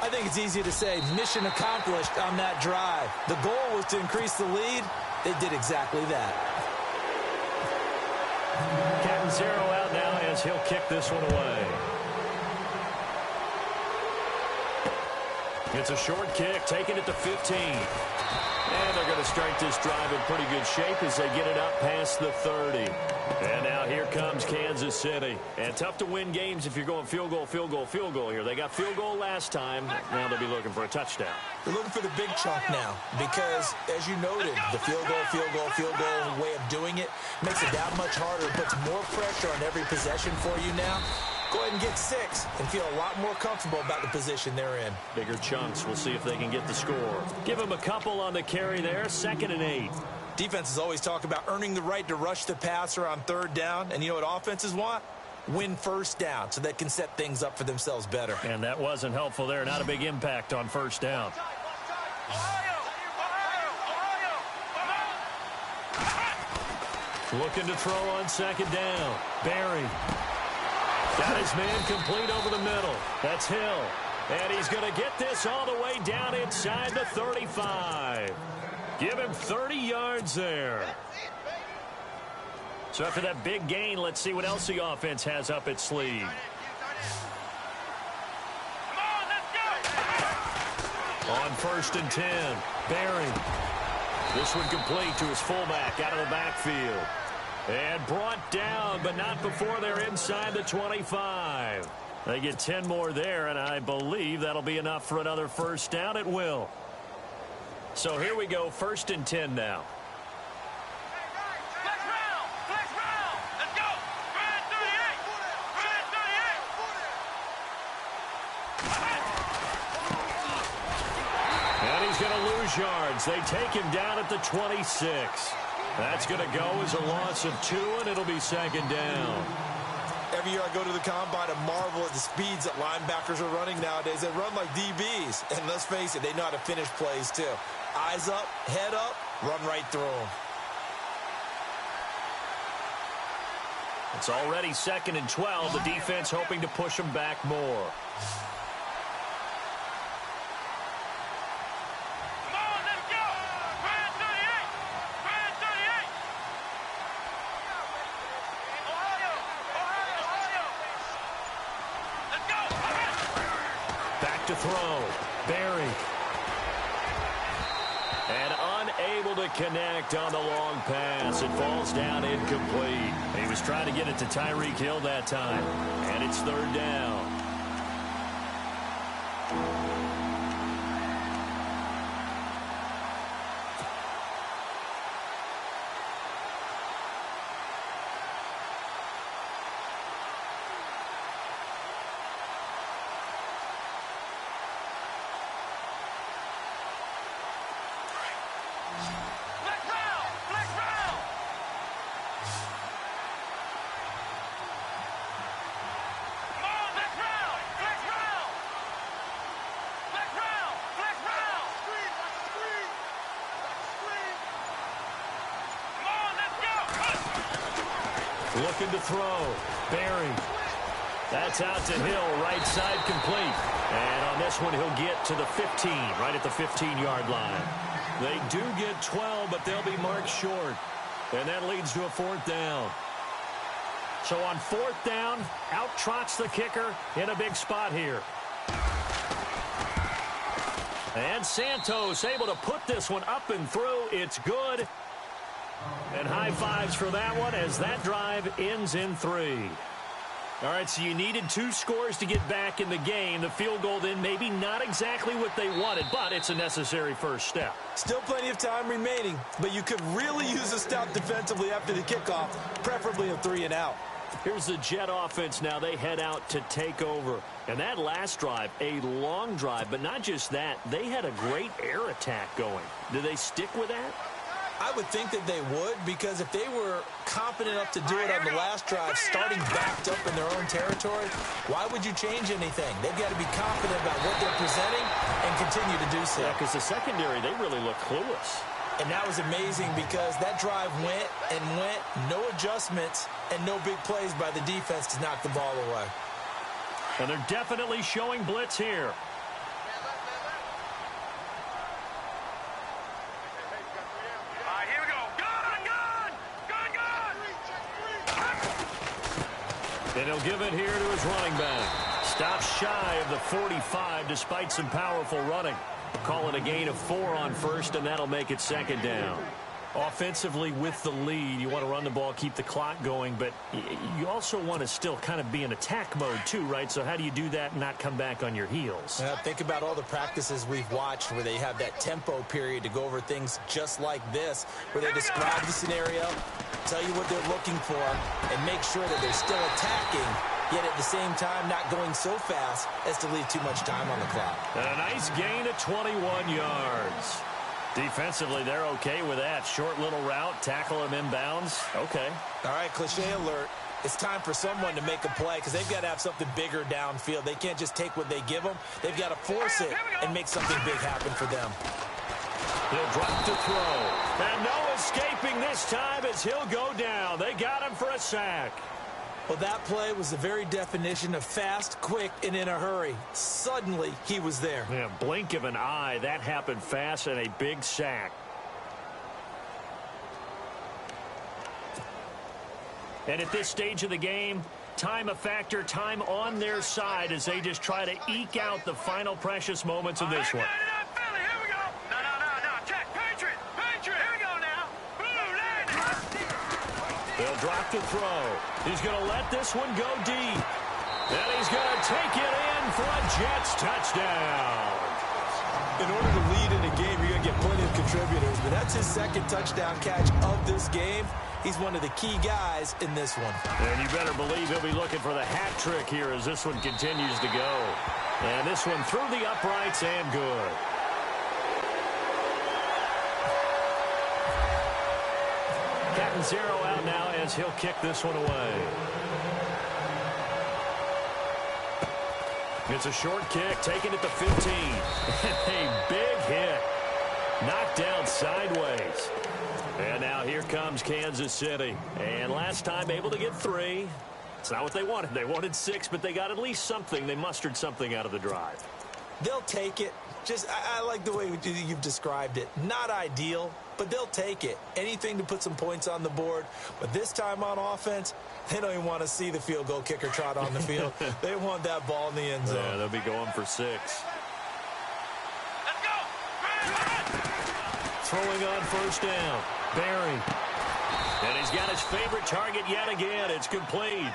I think it's easy to say mission accomplished on that drive. The goal was to increase the lead. They did exactly that. Catanzaro out now as he'll kick this one away. It's a short kick, taking it to 15. And they're going to start this drive in pretty good shape as they get it up past the 30. And now here comes Kansas City. And tough to win games if you're going field goal here. They got field goal last time. Now they'll be looking for a touchdown. They're looking for the big chunk now because, as you noted, the field goal way of doing it makes it that much harder, puts more pressure on every possession for you now. Go ahead and get 6 and feel a lot more comfortable about the position they're in. Bigger chunks. We'll see if they can get the score. Give them a couple on the carry there. 2nd and 8. Defenses always talk about earning the right to rush the passer on 3rd down. And you know what offenses want? Win 1st down so they can set things up for themselves better. And that wasn't helpful there. Not a big impact on 1st down. Looking to throw on 2nd down. Barry. Got his man complete over the middle. That's Hill. And he's going to get this all the way down inside the 35. Give him 30 yards there. So after that big gain, let's see what else the offense has up its sleeve. On 1st and 10, Barry. This one complete to his fullback out of the backfield. And brought down, but not before they're inside the 25. They get 10 more there, and I believe that'll be enough for another 1st down. It will. So here we go, 1st and 10 now. Flex round. Let's go. Brand 38. And he's going to lose yards. They take him down at the 26. That's going to go as a loss of 2, and it'll be 2nd down. Every year I go to the combine and marvel at the speeds that linebackers are running nowadays. They run like DBs. And let's face it, they know how to finish plays too. Eyes up, head up, run right through them. It's already 2nd and 12. The defense hoping to push them back more. To throw. Barry. And unable to connect on the long pass. It falls down incomplete. He was trying to get it to Tyreek Hill that time. And it's 3rd down. Looking to throw. Barry. That's out to Hill. Right side complete. And on this one, he'll get to the 15, right at the 15-yard line. They do get 12, but they'll be marked short. And that leads to a 4th down. So on 4th down, out trots the kicker in a big spot here. And Santos able to put this one up and through. It's good. And high fives for that one as that drive ends in 3. All right, so you needed 2 scores to get back in the game. The field goal then maybe not exactly what they wanted, but it's a necessary first step. Still plenty of time remaining, but you could really use a stop defensively after the kickoff, preferably a 3 and out. Here's the Jet offense now. They head out to take over. And that last drive, a long drive, but not just that. They had a great air attack going. Do they stick with that? I would think that they would, because if they were confident enough to do it on the last drive, starting backed up in their own territory, why would you change anything? They've got to be confident about what they're presenting and continue to do so. Yeah, because the secondary, they really look clueless. And that was amazing because that drive went and went, no adjustments, and no big plays by the defense to knock the ball away. And they're definitely showing blitz here. And he'll give it here to his running back. Stops shy of the 45 despite some powerful running. Call it a gain of 4 on first, and that'll make it 2nd down. Offensively with the lead, you want to run the ball, keep the clock going, but you also want to still kind of be in attack mode too, right? So how do you do that and not come back on your heels? Think about all the practices we've watched where they have that tempo period to go over things just like this, where they describe the scenario, tell you what they're looking for, and make sure that they're still attacking, yet at the same time not going so fast as to leave too much time on the clock. And a nice gain of 21 yards. Defensively, they're okay with that. Short little route, tackle him inbounds. Okay. All right, cliche alert. It's time for someone to make a play because they've got to have something bigger downfield. They can't just take what they give them. They've got to force it and make something big happen for them. He'll drop to throw. And no escaping this time as he'll go down. They got him for a sack. Well, that play was the very definition of fast, quick, and in a hurry. Suddenly, he was there. Yeah, blink of an eye. That happened fast and a big sack. And at this stage of the game, time a factor, time on their side as they just try to eke out the final precious moments of this one. They'll drop to throw. He's going to let this one go deep. And he's going to take it in for a Jets touchdown. In order to lead in a game, you're going to get plenty of contributors, but that's his 2nd touchdown catch of this game. He's one of the key guys in this one. And you better believe he'll be looking for the hat trick here as this one continues to go. And this one through the uprights and good. Captain Zero out now as he'll kick this one away. It's a short kick, taken at the 15. A big hit. Knocked down sideways. And now here comes Kansas City. And last time able to get 3. It's not what they wanted. They wanted 6, but they got at least something. They mustered something out of the drive. They'll take it. I like the way you've described it. Not ideal, but they'll take it. Anything to put some points on the board. But this time on offense, they don't even want to see the field goal kicker trot on the field. They want that ball in the end zone. Yeah, they'll be going for 6. Let's go! Throwing on 1st down. Barry. And he's got his favorite target yet again. It's complete.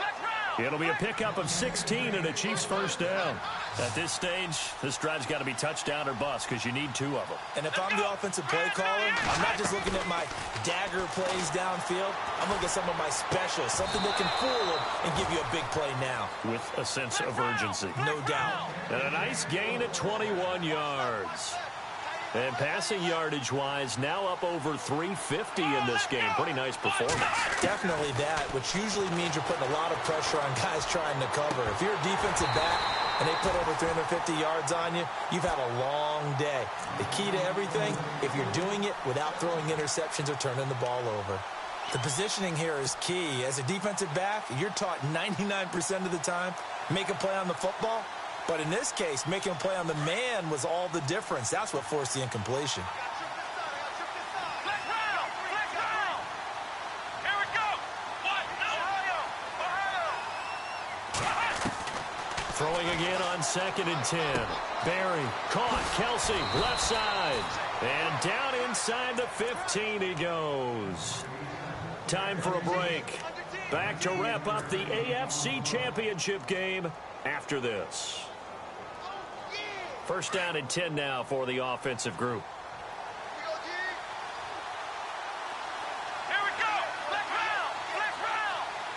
It'll be a pickup of 16 and a Chiefs 1st down. At this stage, this drive's got to be touchdown or bust because you need 2 of them. And if I'm the offensive play caller, I'm not just looking at my dagger plays downfield. I'm looking at some of my specials, something that can fool them and give you a big play now. With a sense of urgency. No doubt. And a nice gain of 21 yards. And passing yardage-wise, now up over 350 in this game. Pretty nice performance. Definitely that, which usually means you're putting a lot of pressure on guys trying to cover. If you're a defensive back and they put over 350 yards on you, you've had a long day. The key to everything, if you're doing it without throwing interceptions or turning the ball over. The positioning here is key. As a defensive back, you're taught 99% of the time, make a play on the football. But in this case, making a play on the man was all the difference. That's what forced the incompletion. Here we go. What? No. Ohio. Throwing again on 2nd and 10. Barry caught. Kelsey left side. And down inside the 15 he goes. Time for a break. Back to wrap up the AFC Championship game after this. 1st down and 10 now for the offensive group.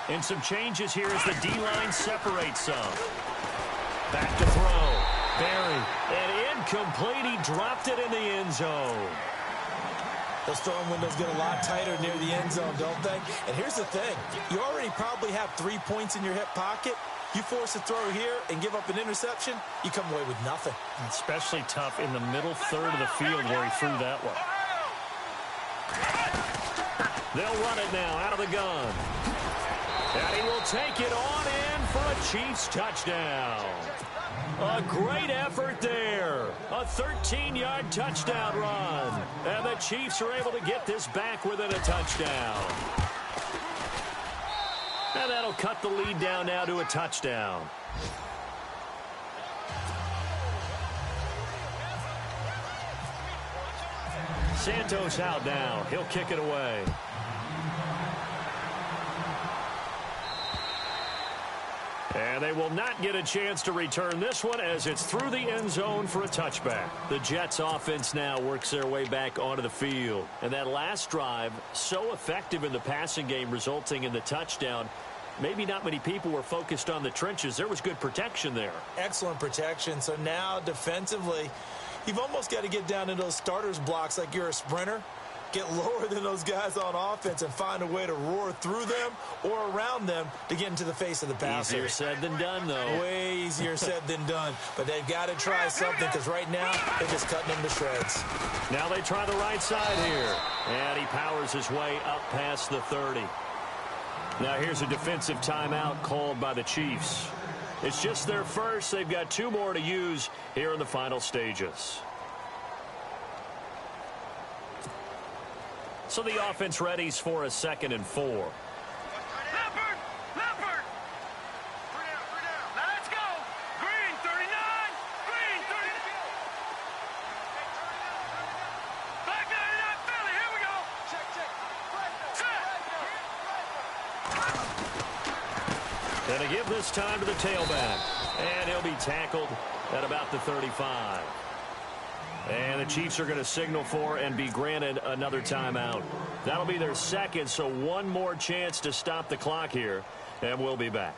And some changes here as the D-line separates some. Back to throw. Barry. And incomplete. He dropped it in the end zone. Those throwing windows get a lot tighter near the end zone, don't they? And here's the thing. You already probably have 3 points in your hip pocket. You force a throw here and give up an interception, you come away with nothing. Especially tough in the middle third of the field where he threw that one. They'll run it now out of the gun. And he will take it on in for a Chiefs touchdown. A great effort there. A 13-yard touchdown run. And the Chiefs are able to get this back within a touchdown. And that'll cut the lead down now to a touchdown. Santos out now. He'll kick it away. And they will not get a chance to return this one as it's through the end zone for a touchback. The Jets offense now works their way back onto the field. And that last drive, so effective in the passing game, resulting in the touchdown. Maybe not many people were focused on the trenches. There was good protection there. Excellent protection. So now defensively, you've almost got to get down into those starters blocks like you're a sprinter. Get lower than those guys on offense and find a way to roar through them or around them to get into the face of the passer. Easier said than done, though. Way easier said than done. But they've got to try something because right now they're just cutting them to shreds. Now they try the right side here. And he powers his way up past the 30. Now here's a defensive timeout called by the Chiefs. It's just their first. They've got 2 more to use here in the final stages. So the offense readies for a 2nd and 4. Leopard! Leopard! 3 down. Let's go! Green, 39! Green, 39! Black 99, Philly, here we go! Check! Gonna give this time to the tailback. And he'll be tackled at about the 35. And the Chiefs are going to signal for and be granted another timeout. That'll be their 2nd, so 1 more chance to stop the clock here, and we'll be back.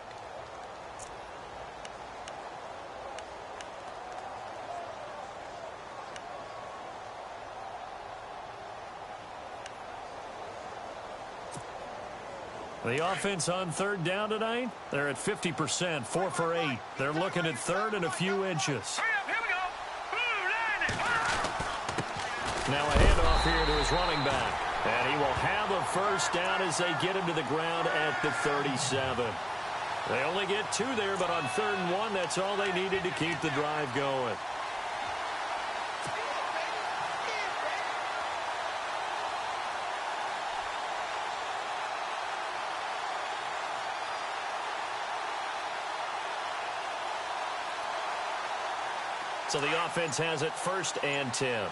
The offense on 3rd down tonight, they're at 50%, 4 for 8. They're looking at 3rd and a few inches. Now a handoff here to his running back. And he will have a 1st down as they get him to the ground at the 37. They only get 2 there, but on 3rd and 1, that's all they needed to keep the drive going. So the offense has it 1st and 10.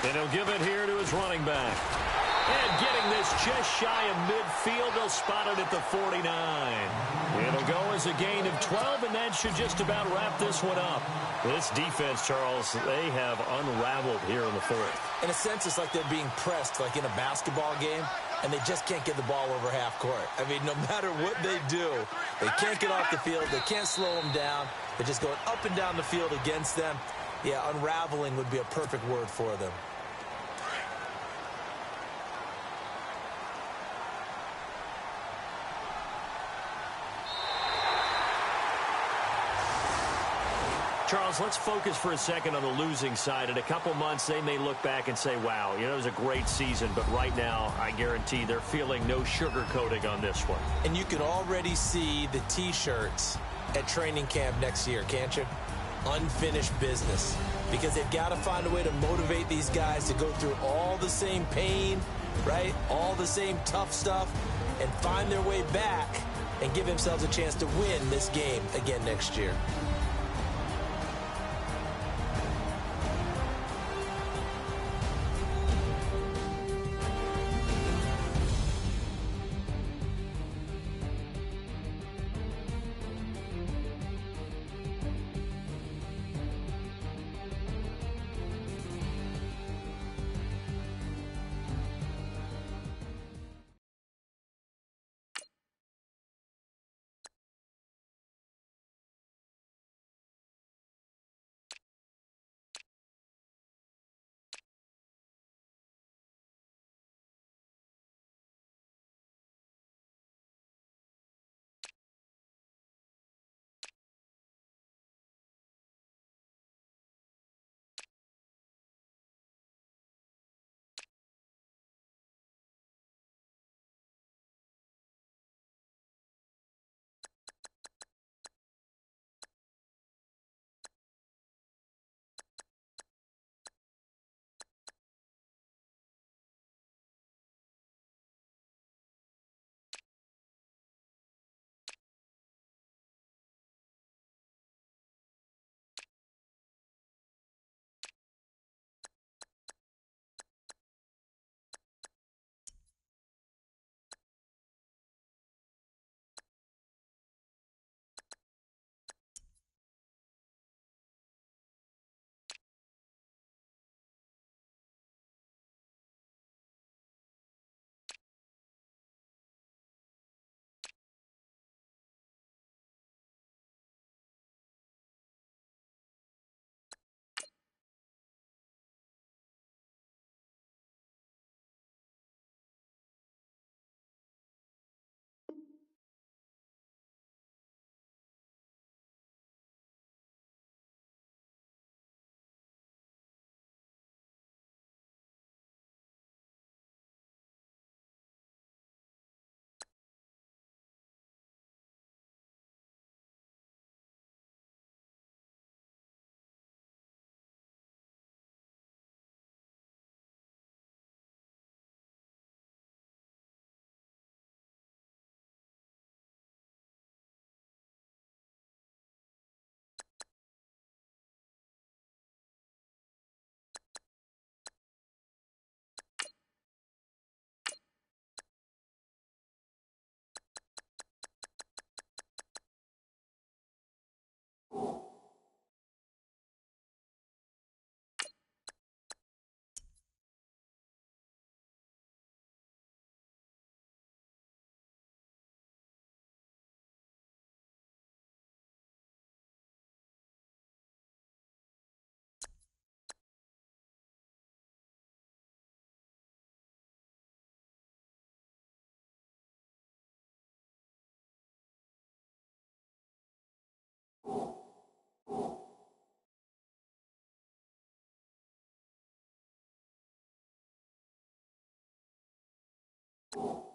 And he'll give it here to his running back. And getting this just shy of midfield, they'll spot it at the 49. It'll go as a gain of 12, and that should just about wrap this one up. This defense, Charles, they have unraveled here in the 4th. In a sense, it's like they're being pressed like in a basketball game, and they just can't get the ball over half court. I mean, no matter what they do, they can't get off the field. They can't slow them down. They're just going up and down the field against them. Yeah, unraveling would be a perfect word for them. Charles, let's focus for a second on the losing side. In a couple months, they may look back and say, wow, you know, it was a great season. But right now, I guarantee they're feeling no sugarcoating on this one. And you can already see the T-shirts at training camp next year, can't you? Unfinished business. Because they've got to find a way to motivate these guys to go through all the same pain, right? All the same tough stuff, and find their way back and give themselves a chance to win this game again next year. You